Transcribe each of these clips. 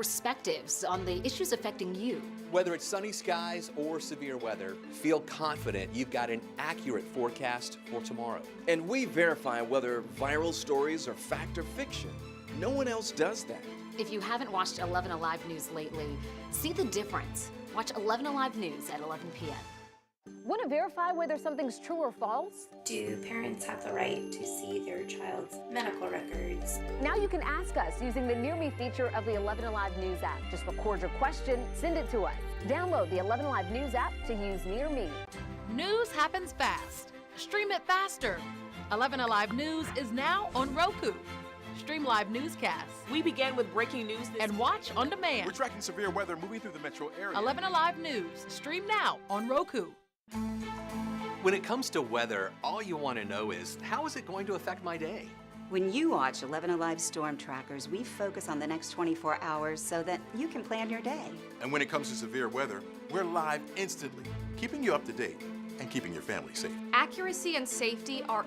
perspectives on the issues affecting you. Whether it's sunny skies or severe weather, feel confident you've got an accurate forecast for tomorrow. And we verify whether viral stories are fact or fiction. No one else does that. If you haven't watched 11 Alive News lately, see the difference. Watch 11 Alive News at 11 p.m. Want to verify whether something's true or false? Do parents have the right to see their child's medical records? Now you can ask us using the Near Me feature of the 11 Alive News app. Just record your question, send it to us. Download the 11 Alive News app to use Near Me. News happens fast. Stream it faster. 11 Alive News is now on Roku. Stream live newscasts. We began with breaking news and watch on demand. We're tracking severe weather moving through the metro area. 11 Alive News. Stream now on Roku. When it comes to weather, all you want to know is, how is it going to affect my day? When you watch 11 Alive Storm Trackers, we focus on the next 24 hours so that you can plan your day. And when it comes to severe weather, we're live instantly, keeping you up to date and keeping your family safe. Accuracy and safety are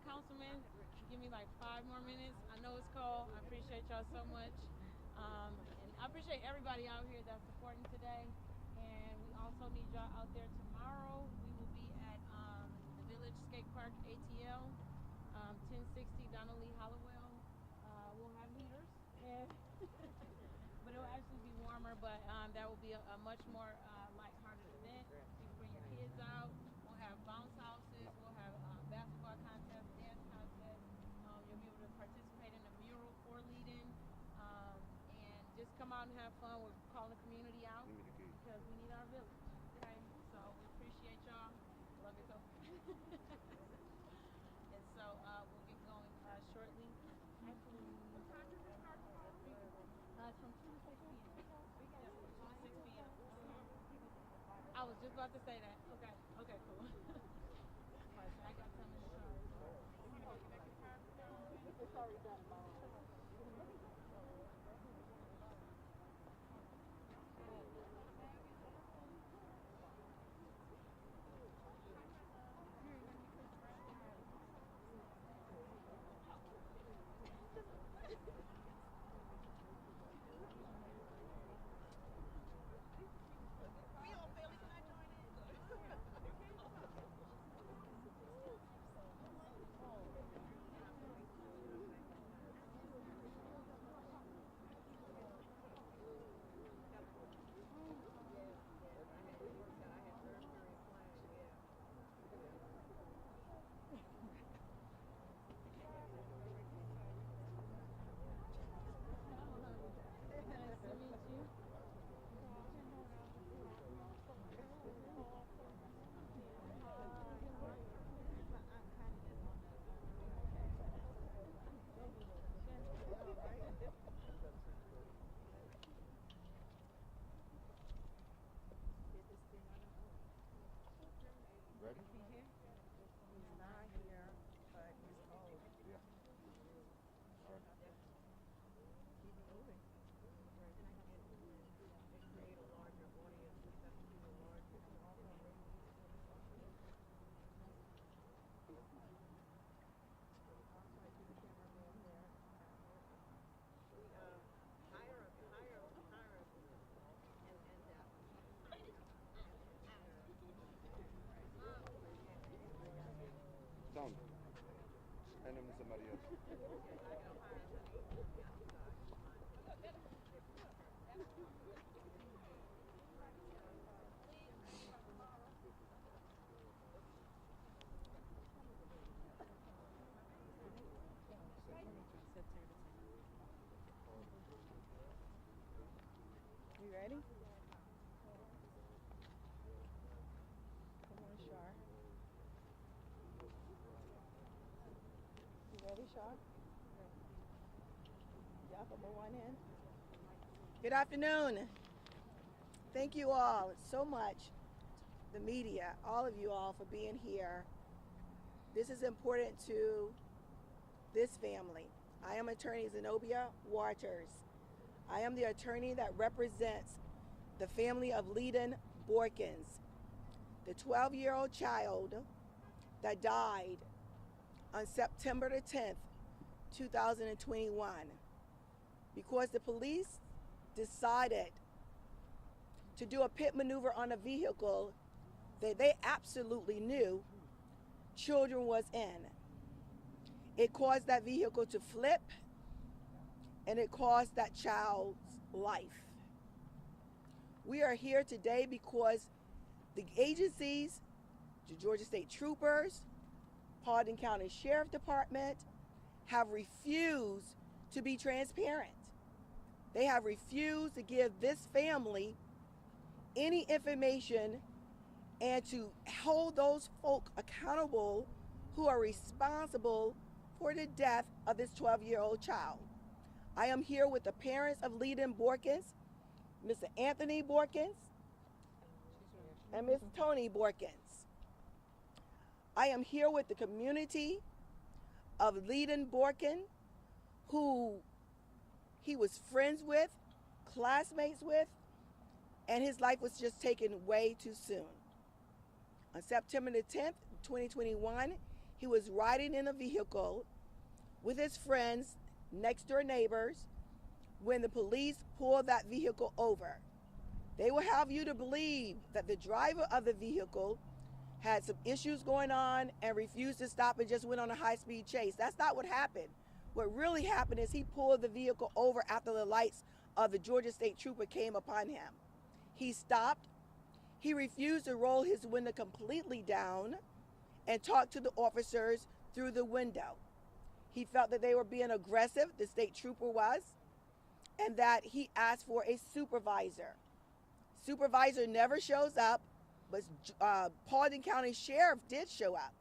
Councilman, give me like 5 more minutes. I know it's cold. I appreciate y'all so much. And I appreciate everybody out here that's supporting today. And we also need y'all out there tomorrow. We will be at the Village Skate Park ATL, 1060 Donnelly Hollowell. We'll have heaters. But it'll actually be warmer, but that will be a much more lighthearted event. You can bring your kids out. We'll have bounce houses. We'll have basketball contests, dance contests. You'll be able to participate in a mural for leading. And just come out and have fun. We're calling the community out because we need our village. Okay? So we appreciate y'all. Love you so much. And so we'll get going shortly. Actually, what time does it start? It's from 2 to 6 p.m. 2 to 6 p.m. I was just about to say that. Okay. Okay, cool. I got something to show. It's already done. down. Hand them to somebody else. You ready? Come on, Shar. You ready, Shar? Y'all put one in. Good afternoon. Thank you all so much, the media, all of you all, for being here. This is important to this family. I am attorney Zenobia Waters. I am the attorney that represents the family of Leiden Boykins, the 12-year-old child that died on September the 10th, 2021, because the police decided to do a pit maneuver on a vehicle that they absolutely knew children was in. It caused that vehicle to flip, and it caused that child's life. We are here today because the agencies, the Georgia State Troopers, Paulding County Sheriff Department, have refused to be transparent. They have refused to give this family any information and to hold those folk accountable who are responsible for the death of this 12-year-old child. I am here with the parents of Leiden Boykins, Mr. Anthony Boykins, and Ms. Tony Boykins. I am here with the community of Leiden Boykins, who he was friends with, classmates with, and his life was just taken way too soon. On September the 10th, 2021, he was riding in a vehicle with his friends, next door neighbors, when the police pulled that vehicle over. They will have you to believe that the driver of the vehicle had some issues going on and refused to stop and just went on a high-speed chase. That's not what happened. What really happened is he pulled the vehicle over after the lights of the Georgia State Trooper came upon him. He stopped. He refused to roll his window completely down and talk to the officers through the window. He felt that they were being aggressive, the state trooper was, and that he asked for a supervisor. Supervisor never shows up, but Paulding County Sheriff did show up.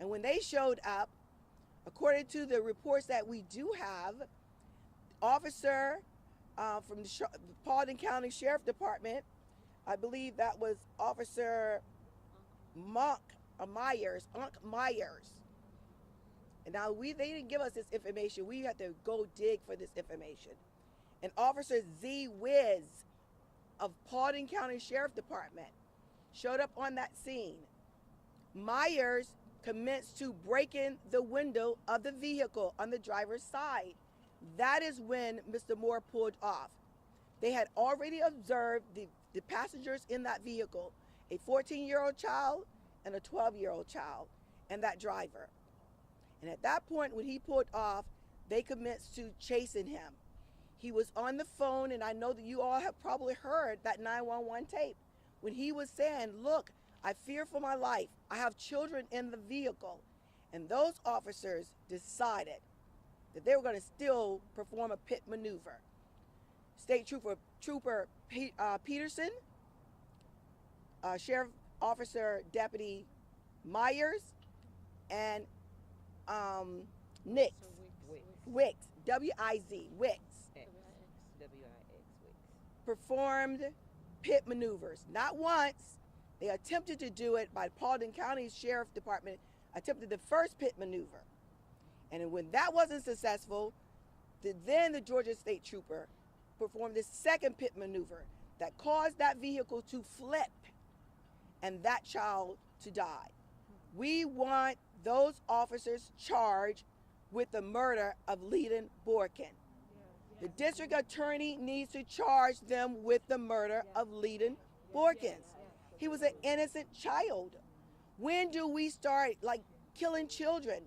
And when they showed up, according to the reports that we do have, officer from the Paulding County Sheriff Department, I believe that was Officer Myers. And now they didn't give us this information. We had to go dig for this information. And Officer Z. Wiz of Paulding County Sheriff Department showed up on that scene. Myers commenced to break in the window of the vehicle on the driver's side. That is when Mr. Moore pulled off. They had already observed the passengers in that vehicle, a 14-year-old child and a 12-year-old child, and that driver. And at that point, when he pulled off, they commenced to chasing him. He was on the phone, and I know that you all have probably heard that 911 tape when he was saying, look, I fear for my life. I have children in the vehicle. And those officers decided that they were going to still perform a pit maneuver. State Trooper Peterson, Sheriff Officer Deputy Myers, and Wicks, W-I-Z, Wicks, performed pit maneuvers. Not once. They attempted to do it by Paulding County Sheriff Department, attempted the first pit maneuver. And when that wasn't successful, then the Georgia State Trooper performed the second pit maneuver that caused that vehicle to flip and that child to die. We want those officers charged with the murder of Leiden Boykins. The district attorney needs to charge them with the murder of Leiden Boykins. He was an innocent child. When do we start killing children?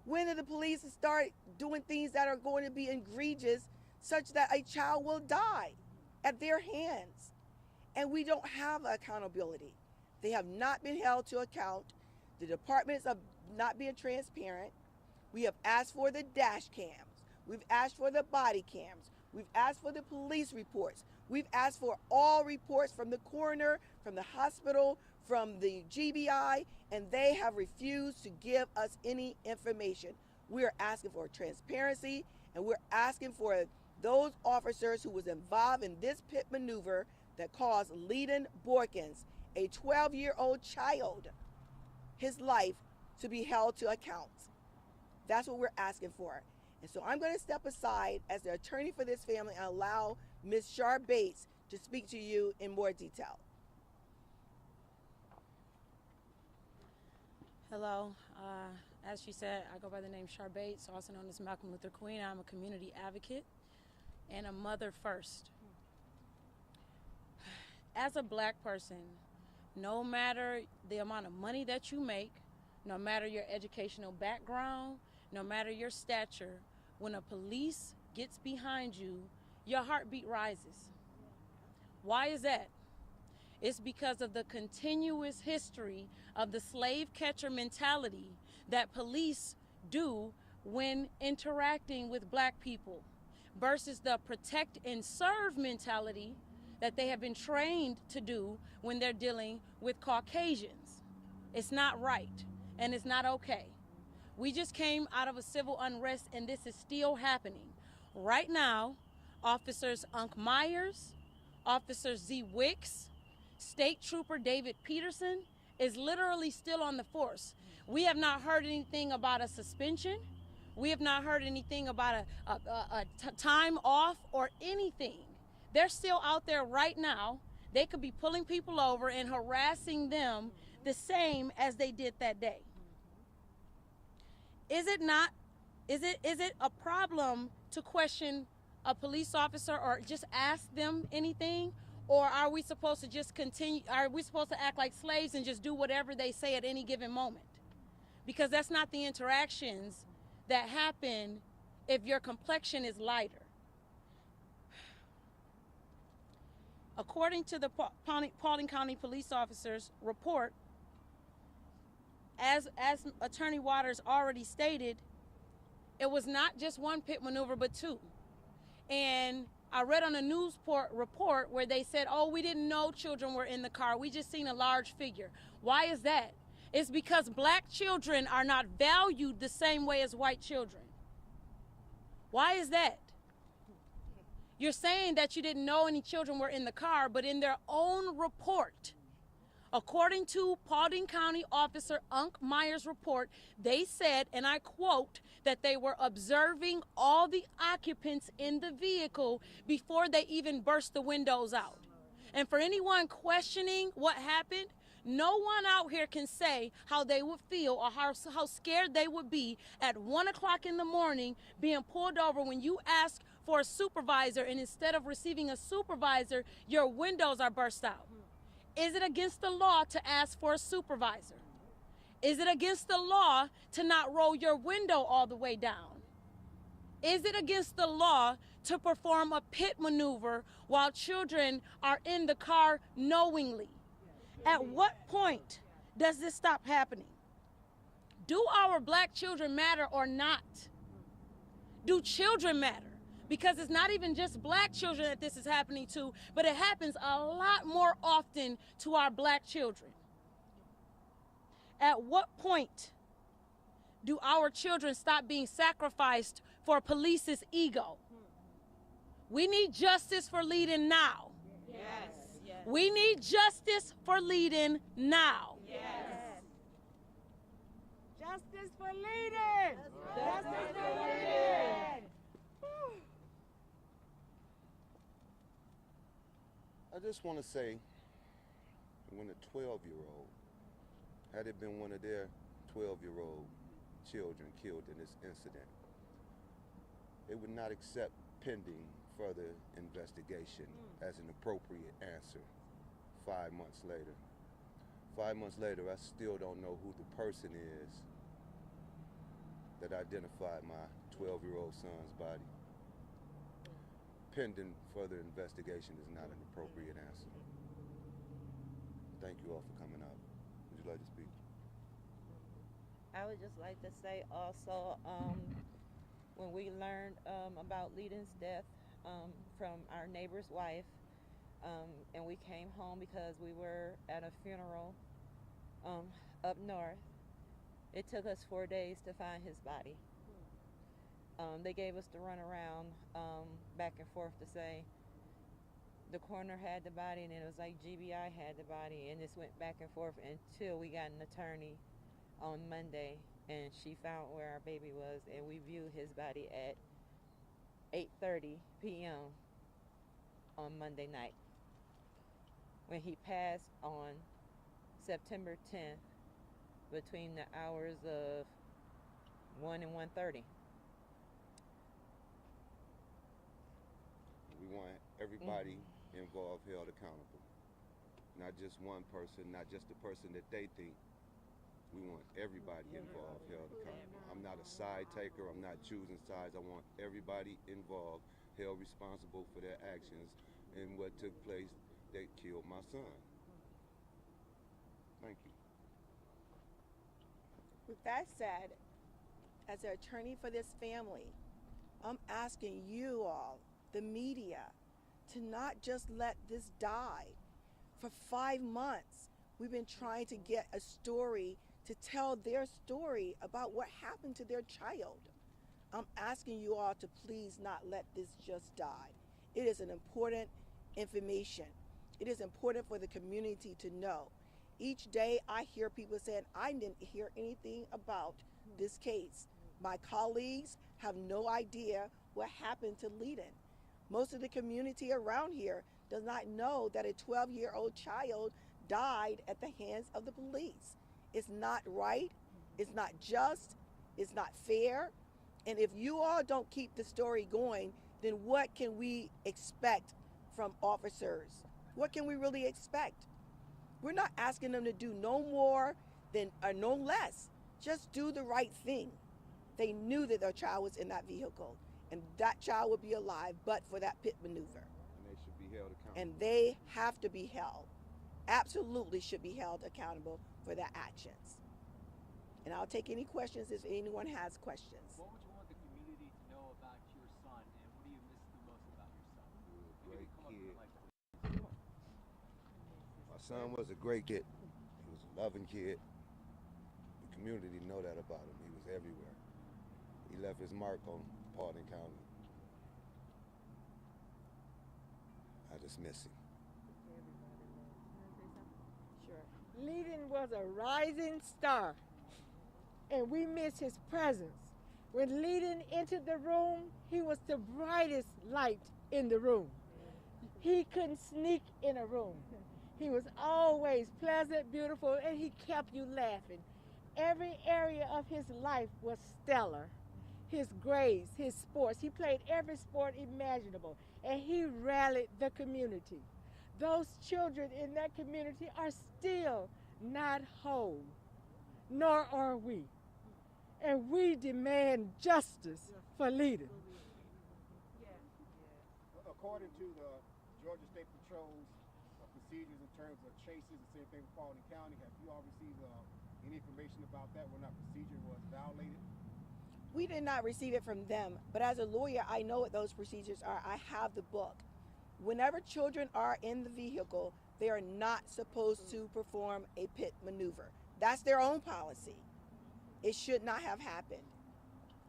When did the police start doing things that are going to be egregious such that a child will die at their hands? And we don't have accountability. They have not been held to account. The departments are not being transparent. We have asked for the dash cams. We've asked for the body cams. We've asked for the police reports. We've asked for all reports from the coroner, from the hospital, from the GBI, and they have refused to give us any information. We are asking for transparency, and we're asking for those officers who was involved in this pit maneuver that caused Leiden Boykins, a 12-year-old child, his life, to be held to account. That's what we're asking for. And so I'm going to step aside as the attorney for this family and allow Ms. Shar Bates to speak to you in more detail. Hello. As she said, I go by the name Shar Bates, also known as Malcolm Luther Queen. I'm a community advocate and a mother first. As a black person, no matter the amount of money that you make, no matter your educational background, no matter your stature, when a police gets behind you, your heartbeat rises. Why is that? It's because of the continuous history of the slave catcher mentality that police do when interacting with black people versus the protect and serve mentality that they have been trained to do when they're dealing with Caucasians. It's not right, and it's not okay. We just came out of a civil unrest, and this is still happening. Right now, Officers Unc Myers, Officer Z. Wicks, State Trooper David Peterson is literally still on the force. We have not heard anything about a suspension. We have not heard anything about a time off or anything. They're still out there right now. They could be pulling people over and harassing them the same as they did that day. Is it a problem to question a police officer or just ask them anything? Or are we supposed to just continue, are we supposed to act like slaves and just do whatever they say at any given moment? Because that's not the interactions that happen if your complexion is lighter. According to the Paulding County Police officers' report, as Attorney Waters already stated, it was not just one pit maneuver, but two. And I read on a news report where they said, oh, we didn't know children were in the car. We just seen a large figure. Why is that? It's because black children are not valued the same way as white children. Why is that? You're saying that you didn't know any children were in the car, but in their own report, according to Paulding County Officer Unc Myers' report, they said, and I quote, that they were observing all the occupants in the vehicle before they even burst the windows out. And for anyone questioning what happened, no one out here can say how they would feel or how scared they would be at 1 o'clock in the morning being pulled over when you ask for a supervisor, and instead of receiving a supervisor, your windows are burst out. Is it against the law to ask for a supervisor? Is it against the law to not roll your window all the way down? Is it against the law to perform a pit maneuver while children are in the car knowingly? At what point does this stop happening? Do our black children matter or not? Do children matter? Because it's not even just black children that this is happening to, but it happens a lot more often to our black children. At what point do our children stop being sacrificed for police's ego? We need justice for Leiden now. Yes. Yes. We need justice for Leiden now. Yes. Justice for Leiden! Justice for Leiden! I just want to say, when a 12-year-old, had it been one of their 12-year-old children killed in this incident, they would not accept pending further investigation as an appropriate answer 5 months later. 5 months later, I still don't know who the person is that identified my 12-year-old son's body. Pending further investigation is not an appropriate answer. Thank you all for coming out. Would you like to speak? I would just like to say also, when we learned about Leadon's death from our neighbor's wife, and we came home because we were at a funeral up north, it took us 4 days to find his body. They gave us the run around back and forth to say the coroner had the body, and then it was like GBI had the body, and this went back and forth until we got an attorney on Monday, and she found where our baby was, and we viewed his body at 8:30 p.m. on Monday night, when he passed on September 10th between the hours of 1 and 1:30. We want everybody involved held accountable. Not just one person, not just the person that they think. We want everybody involved held accountable. I'm not a side taker, I'm not choosing sides. I want everybody involved held responsible for their actions in what took place that killed my son. Thank you. With that said, as an attorney for this family, I'm asking you all, the media, to not just let this die. For 5 months, we've been trying to get a story to tell their story about what happened to their child. I'm asking you all to please not let this just die. It is an important information. It is important for the community to know. Each day I hear people saying, I didn't hear anything about this case. My colleagues have no idea what happened to Leadon. Most of the community around here does not know that a 12-year-old child died at the hands of the police. It's not right, it's not just, it's not fair. And if you all don't keep the story going, then what can we expect from officers? What can we really expect? We're not asking them to do no more than or no less. Just do the right thing. They knew that their child was in that vehicle, and that child would be alive but for that pit maneuver. And they should be held accountable. And they have to be held, absolutely should be held accountable for their actions. And I'll take any questions if anyone has questions. What would you want the community to know about your son, and what do you miss the most about your son? He was a great kid. My son was a great kid. He was a loving kid. The community know that about him. He was everywhere. He left his mark on Paulding County. I just miss him. Leadon was a rising star, and we miss his presence. When Leadon entered the room, he was the brightest light in the room. He couldn't sneak in a room. He was always pleasant, beautiful, and he kept you laughing. Every area of his life was stellar. His grades, his sports, he played every sport imaginable, and he rallied the community. Those children in that community are still not whole, nor are we. And we demand justice for Leadon. According to the Georgia State Patrol's procedures in terms of chases, the same thing with Paulding County, have you all received any information about that when that procedure was violated? We did not receive it from them, but as a lawyer, I know what those procedures are. I have the book. Whenever children are in the vehicle, they are not supposed to perform a pit maneuver. That's their own policy. It should not have happened.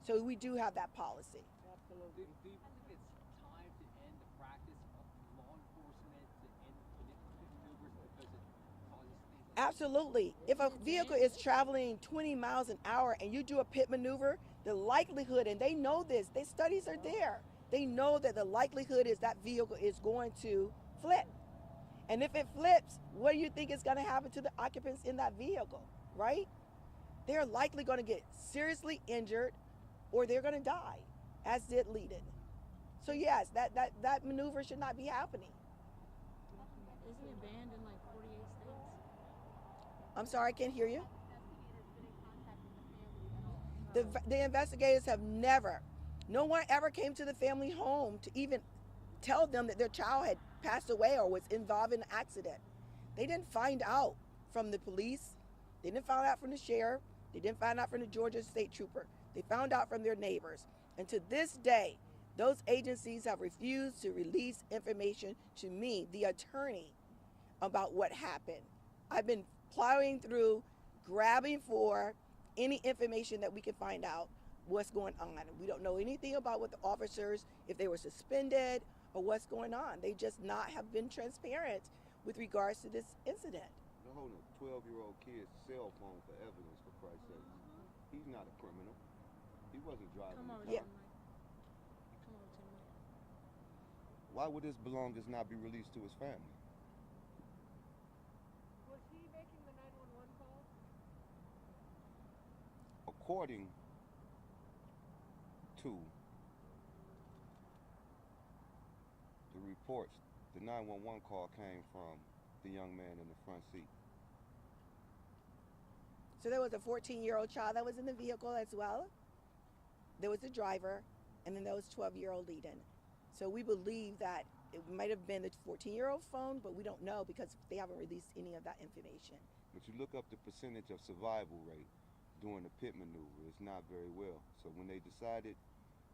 So we do have that policy. Absolutely. Do you believe it's time to end the practice of law enforcement to end pit maneuvers because it causes things like Absolutely. If a vehicle is traveling 20 miles an hour and you do a pit maneuver, the likelihood, and they know this, the studies are there, they know that the likelihood is that vehicle is going to flip. And if it flips, what do you think is going to happen to the occupants in that vehicle, right? They're likely going to get seriously injured or they're going to die, as did Leadon. So yes, that maneuver should not be happening. Isn't it banned in like 48 states? I'm sorry, I can't hear you. The investigators have never, no one ever came to the family home to even tell them that their child had passed away or was involved in an accident. They didn't find out from the police. They didn't find out from the sheriff. They didn't find out from the Georgia State Trooper. They found out from their neighbors. And to this day, those agencies have refused to release information to me, the attorney, about what happened. I've been plowing through, grabbing for any information that we can find out what's going on. We don't know anything about what the officers, if they were suspended or what's going on. They just not have been transparent with regards to this incident. They're holding a 12-year-old kid's cell phone for evidence, for Christ's sake. He's not a criminal. He wasn't driving. Come over the car. to me. Come over to me. Why would his belongings not be released to his family? Was he making the 911 call? According to the reports, the 911 call came from the young man in the front seat. So there was a 14-year-old child that was in the vehicle as well. There was the driver, and then there was 12-year-old lead-in. So we believe that it might have been the 14-year-old phone, but we don't know because they haven't released any of that information. But you look up the percentage of survival rate during the pit maneuver, it's not very well. So when they decided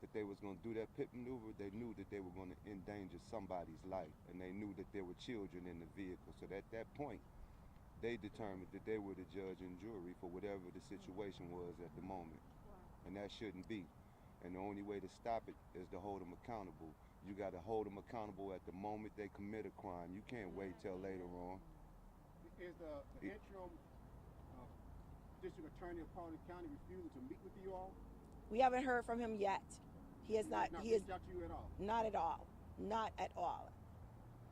that they was going to do that pit maneuver, they knew that they were going to endanger somebody's life, and they knew that there were children in the vehicle. So at that point, they determined that they were the judge and jury for whatever the situation was at the moment. And that shouldn't be. And the only way to stop it is to hold them accountable. You got to hold them accountable at the moment they commit a crime. You can't wait till later on. Is the interim district attorney of Paulding County refusing to meet with you all? We haven't heard from him yet. He has not. He is reached out to you at all? Not at all. Not at all.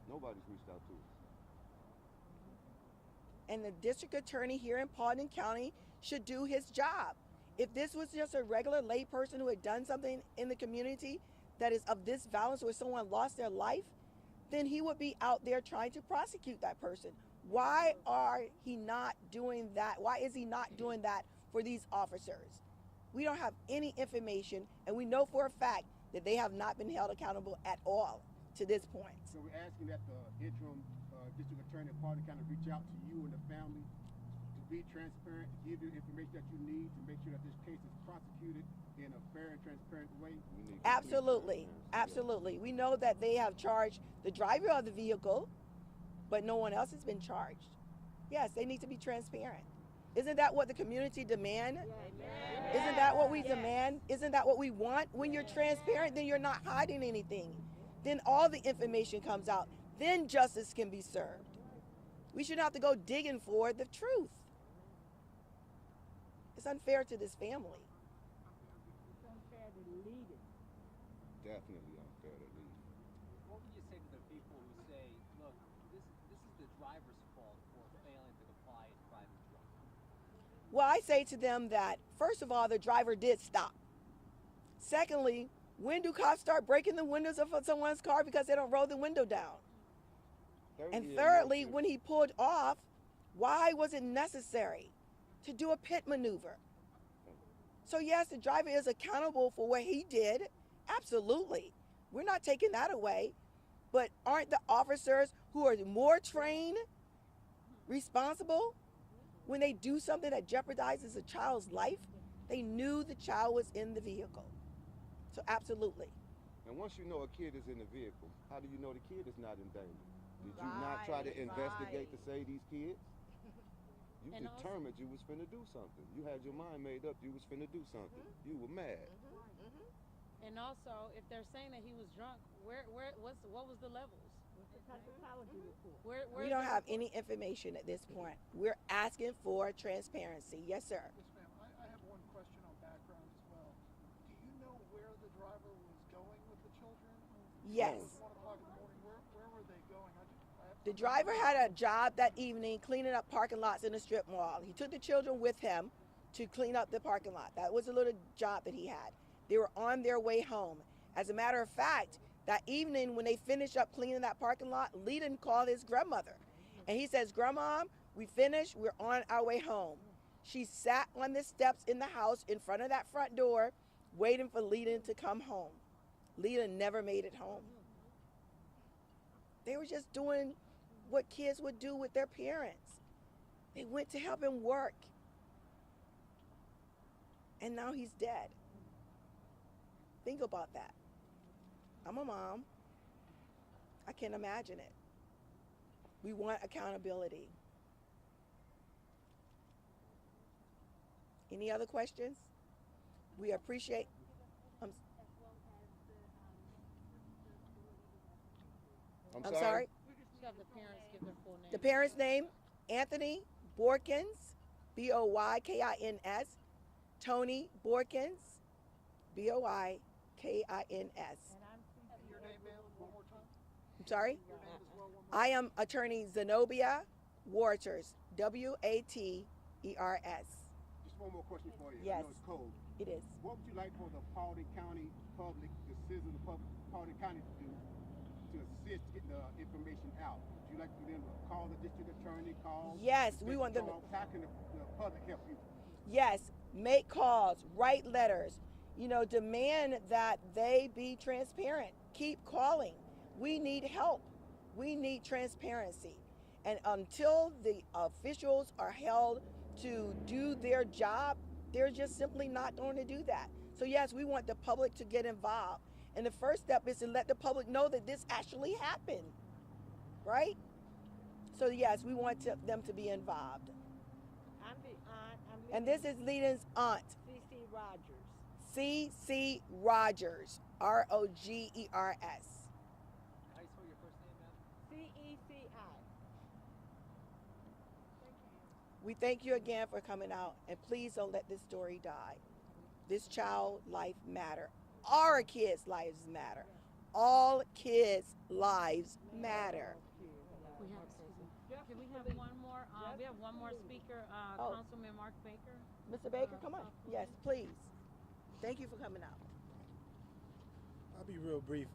Nobody's reached out to us. And the district attorney here in Paulding County should do his job. If this was just a regular lay person who had done something in the community that is of this violence where someone lost their life, then he would be out there trying to prosecute that person. Why are he not doing that? Why is he not doing that for these officers? We don't have any information, and we know for a fact that they have not been held accountable at all to this point. So we're asking that the interim district attorney of Paulding County reach out to you and the family to be transparent, to give you information that you need to make sure that this case is prosecuted in a fair and transparent way. Absolutely, absolutely. We know that they have charged the driver of the vehicle, but no one else has been charged. Yes, they need to be transparent. Isn't that what the community demand? Isn't that what we demand? Isn't that what we want? When you're transparent, then you're not hiding anything. Then all the information comes out. Then justice can be served. We shouldn't have to go digging for the truth. It's unfair to this family. It's unfair to lead it. Definitely unfair to lead. What would you say to the people who say, look, this is the driver's fault for failing to comply his private drive? Well, I say to them that, first of all, the driver did stop. Secondly, when do cops start breaking the windows of someone's car because they don't roll the window down? And thirdly, when he pulled off, why was it necessary to do a pit maneuver? So yes, the driver is accountable for what he did. Absolutely. We're not taking that away. But aren't the officers who are more trained responsible when they do something that jeopardizes a child's life? They knew the child was in the vehicle. So absolutely. And once you know a kid is in the vehicle, how do you know the kid is not in danger? Did you not try to investigate to save these kids? You And determined you was finna do something. You had your mind made up you was finna do something. You were mad. And also, if they're saying that he was drunk, what was the levels? What's the toxicology report? We don't have any information at this point. We're asking for transparency. Yes, sir. Yes, ma'am. I have one question on background as well. Do you know where the driver was going with the children? Yes. It was 1 o'clock in the morning. Where were they going? The driver had a job that evening cleaning up parking lots in the strip mall. He took the children with him to clean up the parking lot. That was a little job that he had. They were on their way home. As a matter of fact, that evening when they finished up cleaning that parking lot, Leland called his grandmother. And he says, Grandma, we finished, we're on our way home. She sat on the steps in the house in front of that front door waiting for Leland to come home. Leland never made it home. They were just doing what kids would do with their parents. They went to help him work. And now he's dead. Think about that. I'm a mom. I can't imagine it. We want accountability. Any other questions? We appreciate. I'm sorry. Have the parents give their full name. The parents' name, Anthony Boykins, Boykins, Tony Boykins, Boykins. Your name, ma'am, one more time. I'm sorry? Your name as well, one more I am attorney Zenobia Waters, Waters. Just one more question for you. Yes. I know it's cold. It is. What would you like for the Paulding County public, the citizens of Paulding County to do to assist getting the information out? Would you like for them to call the district attorney, Yes, we want them to. How can the public help you? Yes, make calls, write letters, demand that they be transparent. Keep calling. We need help. We need transparency. And until the officials are held to do their job, they're just simply not going to do that. So yes, we want the public to get involved. And the first step is to let the public know that this actually happened, right? So yes, we want them to be involved. I'm the aunt. And this is Leland's aunt, C.C. Rogers. C.C. Rogers, Rogers. How do you spell your first name, ma'am? C-E-C-I. We thank you again for coming out, and please don't let this story die. This child life matter. Our kids' lives matter. All kids' lives matter. Can we have one more? We have one more speaker, Councilman Mark Baker. Mr. Baker, come on. Yes, please. Thank you for coming out. I'll be real brief.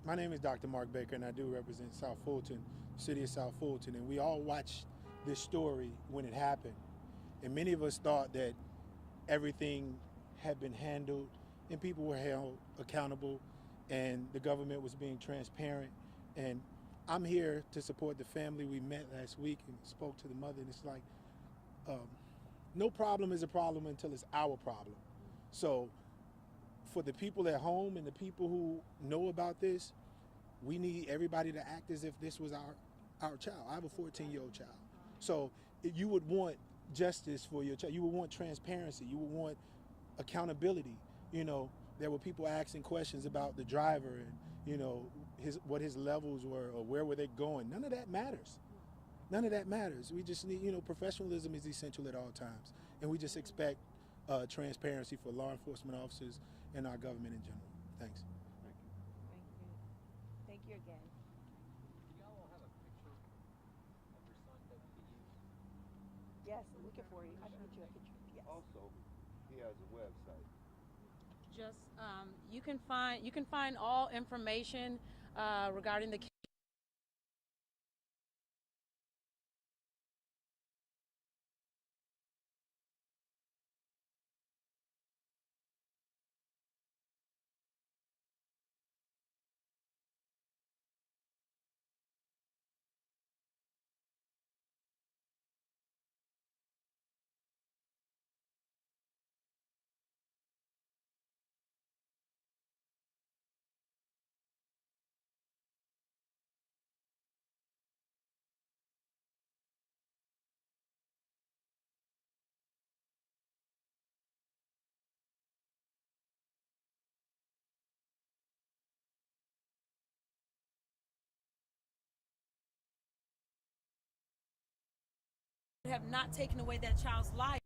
My name is Dr. Mark Baker, and I do represent South Fulton, city of South Fulton, and we all watched this story when it happened. And many of us thought that everything had been handled and people were held accountable and the government was being transparent. And I'm here to support the family. We met last week and spoke to the mother, and it's like, no problem is a problem until it's our problem. So for the people at home and the people who know about this, we need everybody to act as if this was our child. I have a 14-year-old child. So you would want justice for your child. You would want transparency. You would want accountability. There were people asking questions about the driver and, what his levels were or where were they going. None of that matters. None of that matters. We just need, professionalism is essential at all times. And we just expect transparency for law enforcement officers and our government in general. Thanks. Thank you. Thank you again. Do y'all all have a picture of your son that we can use? Yes, we can for you. I can get you a picture. Yes. Also, he has a website. Just you can find all information regarding the have not taken away that child's life.